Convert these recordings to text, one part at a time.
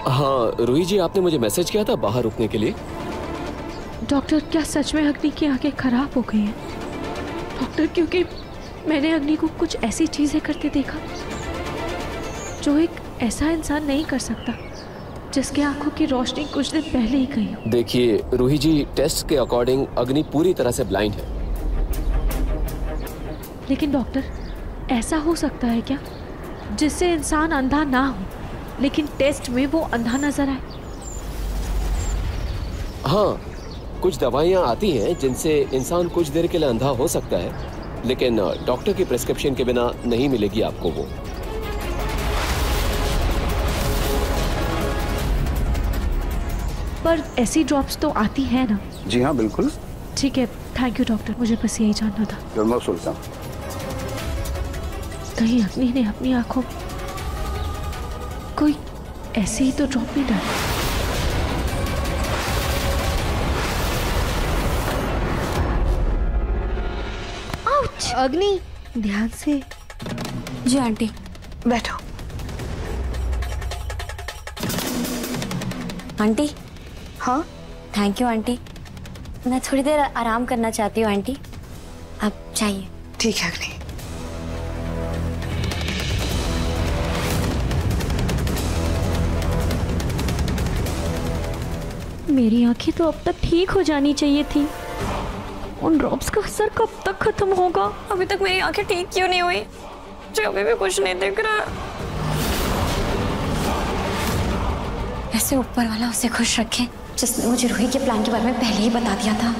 हाँ रूही जी, आपने मुझे मैसेज किया था बाहर रुकने के लिए। डॉक्टर, क्या सच में अग्नि की आंखें खराब हो गई हैं? डॉक्टर, क्योंकि मैंने अग्नि को कुछ ऐसी चीजें करते देखा जो एक ऐसा इंसान नहीं कर सकता जिसके आंखों की रोशनी कुछ दिन पहले ही गई हो। देखिए रूही जी, टेस्ट के अकॉर्डिंग अग्नि पूरी तरह से ब्लाइंड है। लेकिन डॉक्टर, ऐसा हो सकता है क्या जिससे इंसान अंधा ना हो लेकिन टेस्ट में वो अंधा नजर आए? हाँ, कुछ दवाइयाँ आती हैं जिनसे इंसान कुछ देर के लिए अंधा हो सकता है, लेकिन डॉक्टर की प्रिस्क्रिप्शन के बिना नहीं मिलेगी आपको वो। पर ऐसी ड्रॉप्स तो आती है ना? जी हाँ बिल्कुल। ठीक है, थैंक यू डॉक्टर, मुझे बस यही जानना था। You're most welcome। कहीं अग्नि ने अपनी आंखों में कोई ऐसे ही तो ड्रॉप नहीं डाला? आउच! अग्नि, ध्यान से। जी आंटी। बैठो। आंटी। हाँ? थैंक यू आंटी, मैं थोड़ी देर आराम करना चाहती हूँ आंटी, आप चाहिए? ठीक है अग्नि। मेरी आंखें तो अब तक ठीक हो जानी चाहिए थी। उन ड्रॉप्स का असर कब तक खत्म होगा? अभी तक मेरी आंखें ठीक क्यों नहीं हुई? मुझे अभी भी कुछ नहीं दिख रहा। ऐसे ऊपर वाला उसे खुश रखे जिसने मुझे रूही के प्लान के बारे में पहले ही बता दिया था।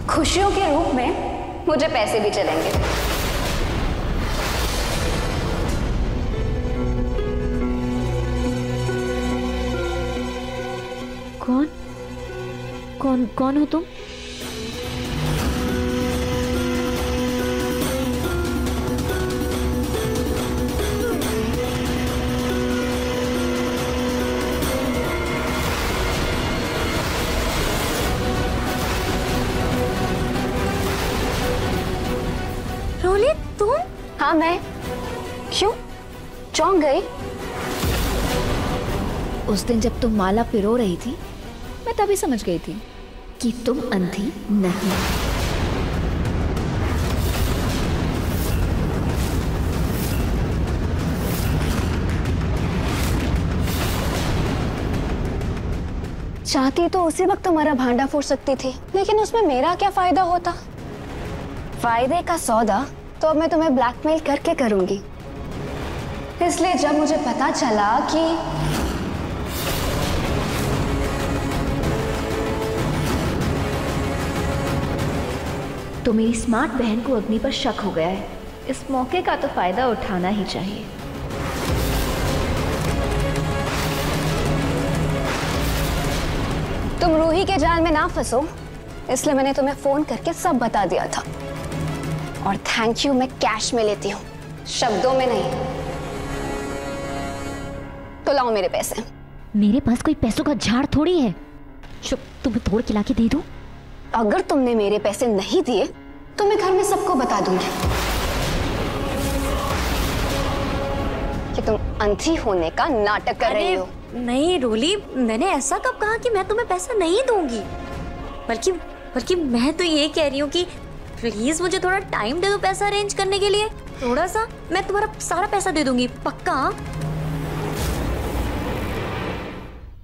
खुशियों के रूप में मुझे पैसे भी चलेंगे। कौन हो तुम? रोली, तुम? हाँ मैं। क्यों चौंक गई? उस दिन जब तुम माला पिरो रही थी, मैं तभी समझ गई थी कि तुम अंधी नहीं। चाहती तो उसी वक्त तुम्हारा भांडा फोड़ सकती थी, लेकिन उसमें मेरा क्या फायदा होता? फायदे का सौदा तो अब मैं तुम्हें ब्लैकमेल करके करूंगी। इसलिए जब मुझे पता चला कि तो मेरी स्मार्ट बहन को अग्नि पर शक हो गया है, इस मौके का तो फायदा उठाना ही चाहिए। तुम रूही के जाल में ना फंसो, इसलिए मैंने तुम्हें फोन करके सब बता दिया था। और थैंक यू मैं कैश में लेती हूँ, शब्दों में नहीं। तो लाओ मेरे पैसे। मेरे पास कोई पैसों का झाड़ थोड़ी है। चुप, तुम्हें तोड़ के लाके दे दूं? अगर तुमने मेरे पैसे नहीं दिए तो मैं घर में सबको बता दूंगी कि तुम अंधी होने का नाटक कर रही हो। नहीं रोली, मैंने ऐसा कब कहा कि मैं तुम्हें पैसा नहीं दूंगी? बल्कि मैं तो ये कह रही हूँ कि प्लीज मुझे थोड़ा टाइम दे दो पैसा अरेंज करने के लिए। थोड़ा सा, मैं तुम्हारा सारा पैसा दे दूंगी, पक्का?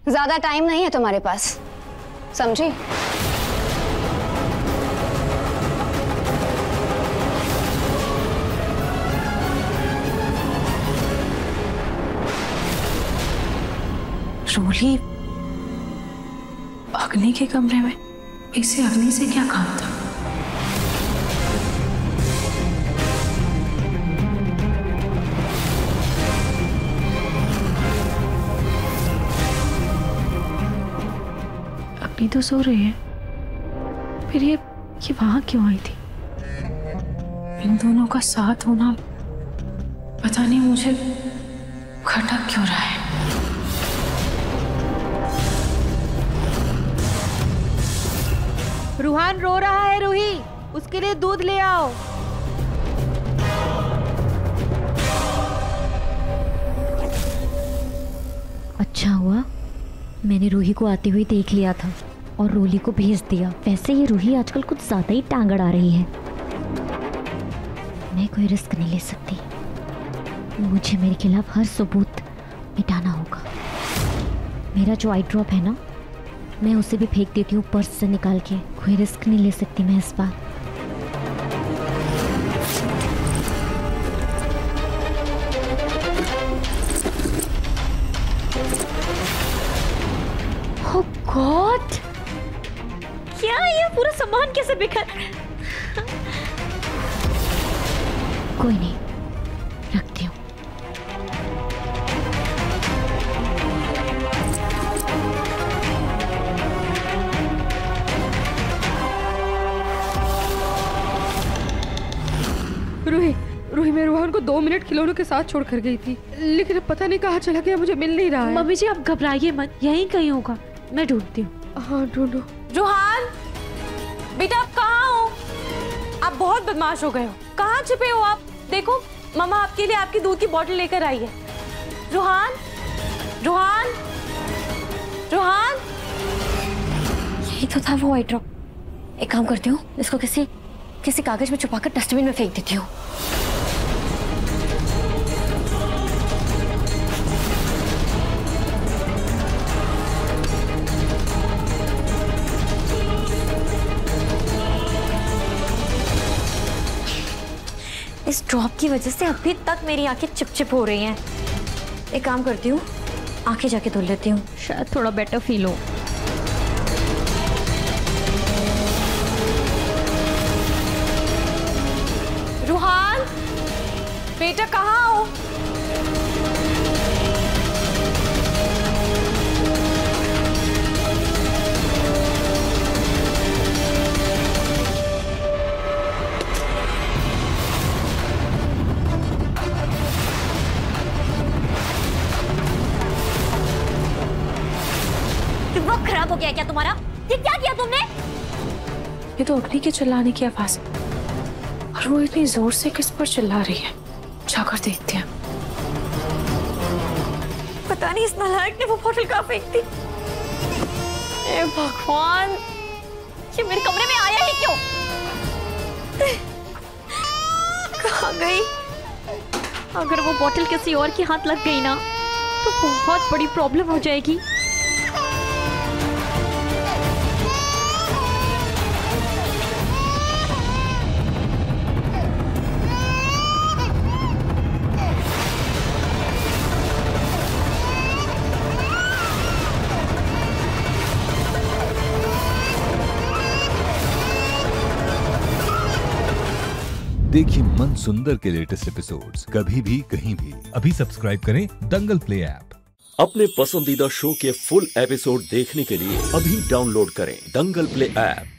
ज्यादा टाइम नहीं है तुम्हारे पास, समझी? रोली, अग्नि के कमरे में इसे अग्नि से क्या काम था? अग्नि तो सो रही है, फिर ये वहां क्यों आई थी? इन दोनों का साथ होना पता नहीं मुझे खटक क्यों रहा है। रूहान रो रहा है, रूही, उसके लिए दूध ले आओ। अच्छा हुआ मैंने रूही को आती हुई देख लिया था और रोली को भेज दिया। वैसे ये रूही आजकल कुछ ज्यादा ही टांगड़ आ रही है। मैं कोई रिस्क नहीं ले सकती। मुझे मेरे खिलाफ हर सबूत मिटाना होगा। मेरा जो आई ड्रॉप है ना, मैं उसे भी फेंक देती हूँ पर्स से निकाल के। कोई रिस्क नहीं ले सकती मैं इस बार। ओह गॉड, क्या ये पूरा सामान कैसे बिखर। कोई नहीं, रखती हूँ। रूही मैं रोहन को 2 मिनट खिलौनों के साथ छोड़ कर गई थी, लेकिन अब पता नहीं कहाँ चला गया, मुझे मिल नहीं रहा है। मम्मी जी आप घबराइए मत, यहीं कहीं होगा, मैं ढूंढती हूँ। हाँ ढूंढो। रोहान बेटा आप कहाँ हो? आप बहुत बदमाश हो गए हो। कहाँ छिपे हो आप? देखो मम्मा आपके लिए आपकी दूध की बोतल लेकर आई है। रोहान रोहान रोहान, यही तो था वो आई ड्रॉप। एक काम करती हूँ, इसको किसी कागज में छुपाकर डस्टबिन में फेंक देती हूँ। इस ड्रॉप की वजह से अभी तक मेरी आंखें चिपचिप हो रही हैं। एक काम करती हूँ, आंखें जाके धुल लेती हूँ, शायद थोड़ा बेटर फील हो। रोहान बेटा कहाँ हो? दिमाग खराब हो गया क्या तुम्हारा? ये क्या किया तुमने? ये तो अग्नि के चिल्लाने की आवाज है और वो इतनी जोर से किस पर चिल्ला रही है। जाकर देखते हैं। पता नहीं इस नालायक ने वो बोतल कहाँ फेंक दी। ए भगवान, ये मेरे कमरे में आया ही क्यों? कहाँ गई? अगर वो बोतल किसी और के हाथ लग गई ना तो बहुत बड़ी प्रॉब्लम हो जाएगी। देखिए मन सुंदर के लेटेस्ट एपिसोड्स कभी भी कहीं भी। अभी सब्सक्राइब करें दंगल प्ले ऐप। अपने पसंदीदा शो के फुल एपिसोड देखने के लिए अभी डाउनलोड करें दंगल प्ले ऐप।